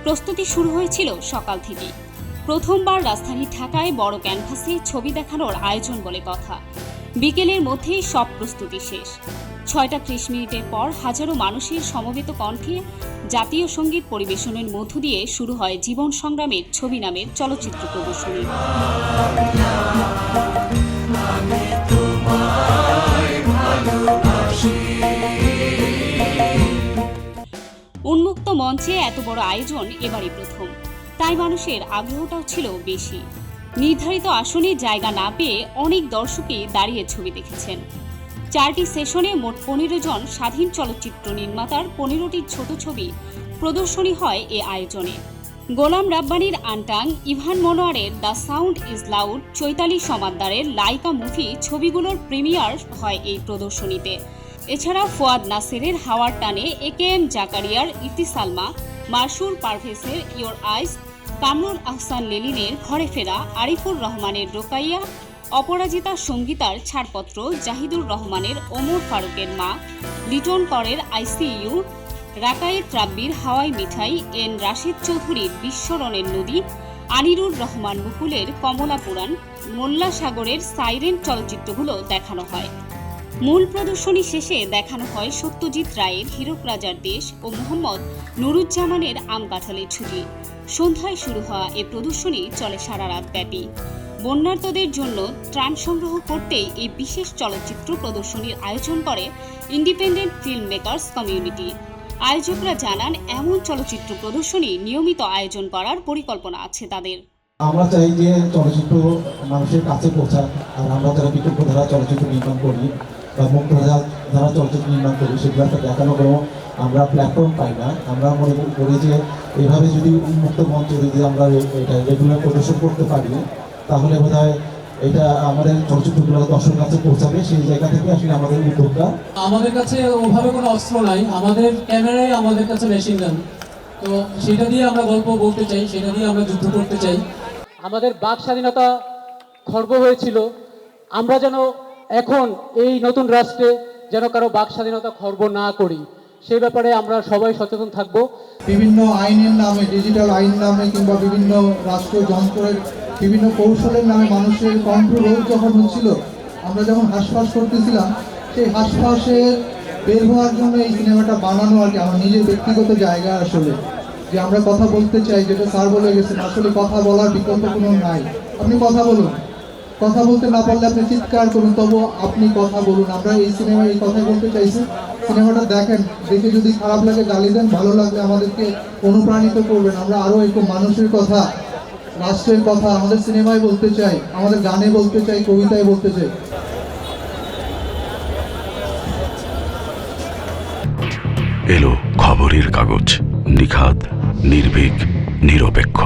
প্রস্তুতি শুরু হয়েছিল সকাল থেকেই। প্রথমবার রাজধানী ঢাকায় বড় ক্যানভাসে ছবি দেখানোর আয়োজন বলে কথা। বিকেলের মধ্যেই সব প্রস্তুতি শেষ। 6:30 পর হাজারো মানুষের সমবেত কণ্ঠে জাতীয় সঙ্গীত পরিবেশনের মধ্য দিয়ে শুরু হয় জীবন সংগ্রামের ছবি নামের চলচ্চিত্র প্রদর্শনী। উন্মুক্ত মঞ্চে এত বড় আয়োজন এবারই প্রথম, তাই মানুষের আগ্রহটাও ছিল বেশি। নির্ধারিত আসনে জায়গা না পেয়ে অনেক দর্শকই দাঁড়িয়ে ছবি দেখেছেন। 4টি সেশনে মোট 15 জন স্বাধীন চলচ্চিত্র নির্মাতার 15টি ছোট ছবি প্রদর্শনী হয় এ আয়োজনে। গোলাম রাব্বানীর আনটাং, ইভান মনোয়ারের the sound is loud, Chaitali সমাদ্দারের লাইকা মুভি ছবিগুলোর প্রিমিয়ার হয় এই প্রদর্শনীতে। এছাড়া ফুয়াদ নাসিরের হাওয়ার টানে, AKM জাকারিয়ার ইতিসালমা, মারসুর পারভেজের ইয়োর আইস, কামরুল আহসান লেলিনের ঘরে ফেরা, আরিফুর রহমানের রোকাইয়া, অপরাজিতা সঙ্গীতার ছাড়পত্র, জাহিদুর রহমানের ওমর ফারুকের মা, লিটন করের ICU, রাকায়েত রাব্বির হাওয়াই মিঠাই, এন রাশেদ চৌধুরীর বিস্মরণের নদী, আনিরুর রহমান মুকুলের কমলা পুরাণ, মোল্লা সাগরের সাইরেন চলচ্চিত্রগুলো দেখানো হয়। মূল প্রদর্শনী শেষে দেখানো হয় সত্যজিৎ রায়ের হীরক রাজার দেশ ও মোহাম্মদ নুরুজ্জামানের আম কাঁঠালের ছুটি। সন্ধ্যায় শুরু হওয়া এ প্রদর্শনী চলে সারা রাত ব্যাপী। বন্যার্তদের জন্য ত্রাণ সংগ্রহ করতেই এই বিশেষ চলচ্চিত্র প্রদর্শনীর আয়োজন করে ইন্ডিপেন্ডেন্ট ফিল্ম মেকার্স কমিউনিটি। আয়োজকরা জানান, এমন চলচ্চিত্র প্রদর্শনী নিয়মিত আয়োজন করার পরিকল্পনা আছে তাদের। আমরা চাই যে চলচ্চিত্র মানুষের কাছে পৌঁছাক, আর আমরা যারা বিকল্পধারা চলচ্চিত্র নির্মাণ করি বা মুক্তধারা চলচ্চিত্র নির্মাণ করি, সেগুলো একটা দেখানো কোনো আমরা প্ল্যাটফর্ম পাই না। আমরা মনে করি যে এভাবে যদি উন্মুক্ত মঞ্চে যদি আমরা এটা রেগুলার প্রদর্শন করতে পারি, তাহলে বোধহয় এটা আমাদের চলচ্চিত্রগুলো দর্শকের কাছে পৌঁছাবে। সেই জায়গা থেকে আসলে আমাদের উদ্যোগটা। আমাদের কাছে ওভাবে কোনো অস্ত্র নাই, আমাদের ক্যামেরাই আমাদের কাছে মেশিন গান। তো সেটা দিয়ে আমরা গল্প বলতে চাই, সেটা দিয়ে আমরা যুদ্ধ করতে চাই। আমাদের বাক স্বাধীনতা খর্ব হয়েছিল, আমরা যেন এখন এই নতুন রাষ্ট্রে যেন কারো বাক স্বাধীনতা খর্ব না করি, সেই ব্যাপারে আমরা সবাই সচেতন থাকব। বিভিন্ন আইনের নামে, ডিজিটাল আইন নামে কিংবা বিভিন্ন রাষ্ট্রীয় যন্ত্রের বিভিন্ন কৌশলের নামে মানুষের কন্ট্রোল যখন হচ্ছিল, আমরা যখন হাঁসফাঁস করতেছিলাম, সেই হাঁসফাঁসের বের হওয়ার জন্য এই সিনেমাটা বানানো আর কি আমার নিজের ব্যক্তিগত জায়গা। আসলে যে আমরা কথা বলতে চাই, যেটা স্যার বলে গেছেন, আসলে কথা বলার বিকল্প কোনো নাই। আপনি কথা বলুন, কথা বলতে না পারলে আপনি চিৎকার করুন, তবু আপনি কথা বলুন। আমরা এই সিনেমায় এই কথাই বলতে চাইছি। সিনেমাটা দেখেন, দেখে যদি খারাপ লাগে গালি দেন, ভালো লাগলে আমাদেরকে অনুপ্রাণিত করবেন। আমরা আরও এরকম মানুষের কথা, রাষ্ট্রের কথা আমাদের সিনেমায় বলতে চাই, আমাদের গানে বলতে চাই, কবিতায় বলতে চাই। এলো খবরের কাগজ, নিখাদ, নির্ভীক, নিরপেক্ষ।